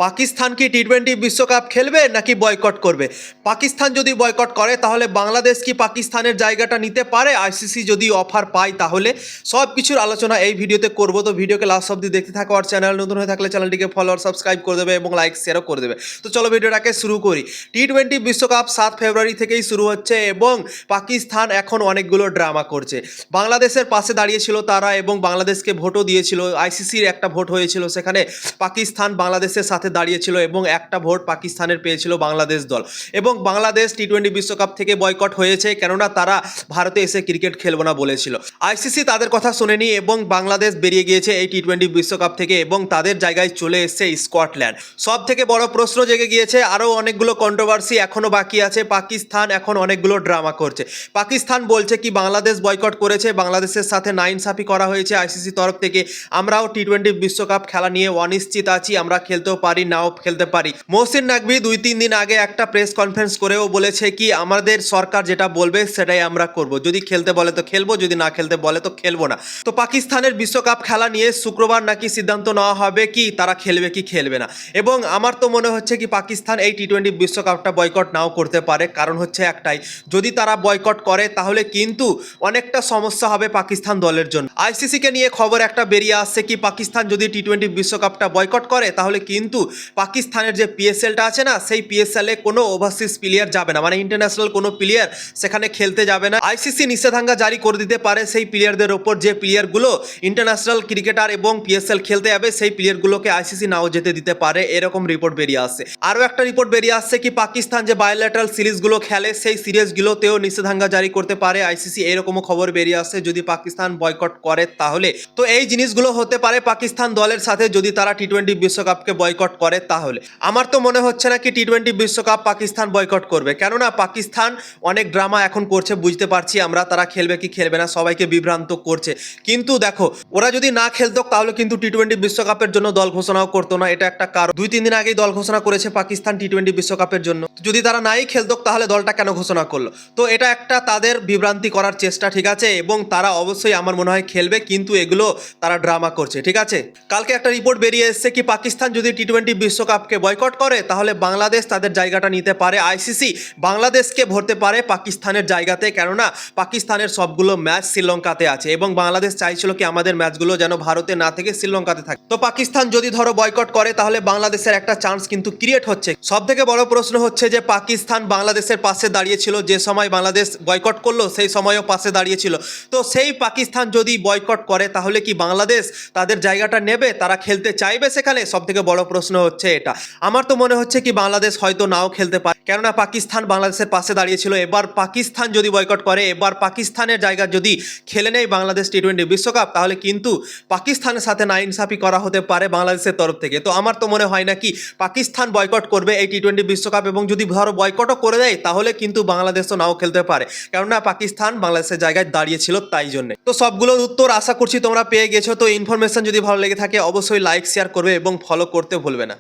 পাকিস্তান কি টি-20 বিশ্বকাপ খেলবে নাকি বয়কট করবে? পাকিস্তান যদি বয়কট করে তাহলে বাংলাদেশ কি পাকিস্তানের জায়গাটা নিতে পারে? আইসিসি যদি অফার পায় তাহলে সব কিছুর আলোচনা এই ভিডিওতে করব। তো ভিডিওকে লাস্ট অবধি দেখতে থাকো। আর চ্যানেল নতুন হয়ে থাকলে চ্যানেলটিকে ফলো আর সাবস্ক্রাইব করে দেবে এবং লাইক শেয়ারও করে দেবে। তো চলো ভিডিওটাকে শুরু করি। টি-20 বিশ্বকাপ 7 ফেব্রুয়ারি থেকেই শুরু হচ্ছে এবং পাকিস্তান এখন অনেকগুলো ড্রামা করছে। বাংলাদেশের পাশে দাঁড়িয়েছিল তারা এবং বাংলাদেশকে ভোটও দিয়েছিল। আইসিসির একটা ভোট হয়েছিল, সেখানে পাকিস্তান বাংলাদেশের সাথে দাঁড়িয়েছিল এবং একটা ভোট পাকিস্তানের পেয়েছিল বাংলাদেশ দল। এবং বাংলাদেশ টি-20 বিশ্বকাপ থেকে বয়কট হয়েছে, কেননা তারা ভারতে এসে ক্রিকেট খেলবো না বলেছিল। আইসিসি তাদের কথা শুনেনি এবং বাংলাদেশ বেরিয়ে গিয়েছে এই টি-20 বিশ্বকাপ থেকে এবং তাদের জায়গায় চলে এসেছে স্কটল্যান্ড। সব থেকে বড় প্রশ্ন জেগে গিয়েছে, আরও অনেকগুলো কন্ট্রোভার্সি এখনও বাকি আছে। পাকিস্তান এখন অনেকগুলো ড্রামা করছে। পাকিস্তান বলছে কি বাংলাদেশ বয়কট করেছে, বাংলাদেশের সাথে নাইনসাফি করা হয়েছে আইসিসি তরফ থেকে। আমরাও টি-20 বিশ্বকাপ খেলা নিয়ে অনিশ্চিত আছি, আমরা খেলতেও পারি নাও খেলতে পারি। মহসিন নাকভি 2-3 দিন আগে একটা প্রেস কনফারেন্স করেও বলেছে কি আমাদের সরকার যেটা বলবে সেটাই আমরা করব, যদি খেলতে বলে তো খেলবো, যদি না খেলতে বলে তো খেলবো না। তো পাকিস্তানের বিশ্বকাপ খেলা নিয়ে শুক্রবার নাকি সিদ্ধান্ত নেওয়া হবে কি তারা খেলবে কি খেলবে না। এবং আমার তো মনে হচ্ছে কি পাকিস্তান এই টি-20 বিশ্বকাপটা বয়কট নাও করতে পারে, কারণ হচ্ছে একটাই, যদি তারা বয়কট করে তাহলে কিন্তু অনেকটা সমস্যা হবে পাকিস্তান দলের জন্য। আইসিসিকে নিয়ে খবর একটা বেরিয়ে আসছে কি পাকিস্তান যদি টি-20 বিশ্বকাপটা বয়কট করে তাহলে কিন্তু পাকিস্তানের যে পিএসএলটা আছে না, সেই পিএসএলে কোনো ওভারসিজ প্লেয়ার যাবে না, মানে ইন্টারন্যাশনাল কোনো প্লেয়ার সেখানে খেলতে যাবে না। আইসিসি নিষেধাজ্ঞা জারি করে দিতে পারে সেই প্লেয়ারদের ওপর, যে প্লেয়ারগুলো ইন্টারন্যাশনাল ক্রিকেটার এবং পিএসএল খেলতে যাবে সেই প্লেয়ারগুলোকে আইসিসি নাও যেতে দিতে পারে, এরকম রিপোর্ট বেরিয়ে আসছে। আরও একটা রিপোর্ট বেরিয়ে আসছে কি পাকিস্তান যে বায়োল্যাটারাল সিরিজগুলো খেলে সেই সিরিজগুলোতেও নিষেধাজ্ঞা জারি করতে পারে আইসিসি, এরকমও খবর বেরিয়ে আসছে যদি পাকিস্তান বয়কট করে তাহলে। তো এই জিনিসগুলো হতে পারে পাকিস্তান দলের সাথে যদি তারা টি-20 বিশ্বকাপকে বয়কট করে তাহলে। আমার তো মনে হচ্ছে না কি টি-20 বিশ্বকাপ পাকিস্তান বয়কট করবে, কেননা পাকিস্তান অনেক ড্রামা এখন করছে, বুঝতে পারছি আমরা, তারা খেলবে কি খেলবে না সবাইকে বিভ্রান্ত করছে। কিন্তু দেখো, ওরা যদি না খেলতো তাহলে কিন্তু টি-20 বিশ্বকাপের জন্য দল ঘোষণাও করতো না, এটা একটা কারণ। 2-3 দিন আগেই দল ঘোষণা করেছে পাকিস্তান টি-20 বিশ্বকাপের জন্য। যদি তারা নাই খেলতো তাহলে দলটা কেন ঘোষণা করলো? তো এটা একটা তাদের বিভ্রান্তি করার চেষ্টা, ঠিক আছে। এবং তারা অবশ্যই আমার মনে হয় খেলবে, কিন্তু এগুলো তারা ড্রামা করছে, ঠিক আছে। কালকে একটা রিপোর্ট বেরিয়ে এসেছে কি পাকিস্তান যদি টি-20 বিশ্বকাপকে বয়কট করে তাহলে বাংলাদেশ তাদের জায়গাটা নিতে পারে। আইসিসি বাংলাদেশকে ভরতে পারে পাকিস্তানের জায়গাতে, কেননা পাকিস্তানের সবগুলো ম্যাচ শ্রীলঙ্কাতে আছে এবং বাংলাদেশ চাইছিল কি আমাদের ম্যাচগুলো যেন ভারতে না থেকে শ্রীলঙ্কাতে থাকে। তো পাকিস্তান যদি ধরো বয়কট করে তাহলে বাংলাদেশের একটা চান্স কিন্তু ক্রিয়েট হচ্ছে। সব থেকে বড় প্রশ্ন হচ্ছে যে পাকিস্তান বাংলাদেশের পাশে দাঁড়িয়েছিল, যে সময় বাংলাদেশ বয়কট করলো সেই সময়ও পাশে দাঁড়িয়েছিল। তো সেই পাকিস্তান যদি বয়কট করে তাহলে কি বাংলাদেশ তাদের জায়গাটা নেবে, তারা খেলতে চাইবে সেখানে? সব থেকে বড় প্রশ্ন হচ্ছে এটা। আমার তো মনে হচ্ছে কি বাংলাদেশ হয়তো নাও খেলতে পারে, কেননা পাকিস্তান বাংলাদেশের পাশে দাঁড়িয়েছিল। এবার পাকিস্তান যদি বয়কট করে, এবার পাকিস্তানের জায়গা যদি খেলে নেয় বাংলাদেশ টি-20 বিশ্বকাপ, তাহলে কিন্তু পাকিস্তানের সাথে নাইনসাফি করা হতে পারে বাংলাদেশের তরফ থেকে। তো আমার তো মনে হয় না কি পাকিস্তান বয়কট করবে এই টি-20 বিশ্বকাপ, এবং যদি ধরো বয়কটও করে দেয় তাহলে কিন্তু বাংলাদেশও নাও খেলতে পারে, কেননা পাকিস্তান বাংলাদেশের জায়গায় দাঁড়িয়েছিল তাই জন্য। তো সবগুলোর উত্তর আশা করছি তোমরা পেয়ে গেছো। তো ইনফরমেশন যদি ভালো লেগে থাকে অবশ্যই লাইক শেয়ার করবে এবং ফলো করতে ভুলবে না।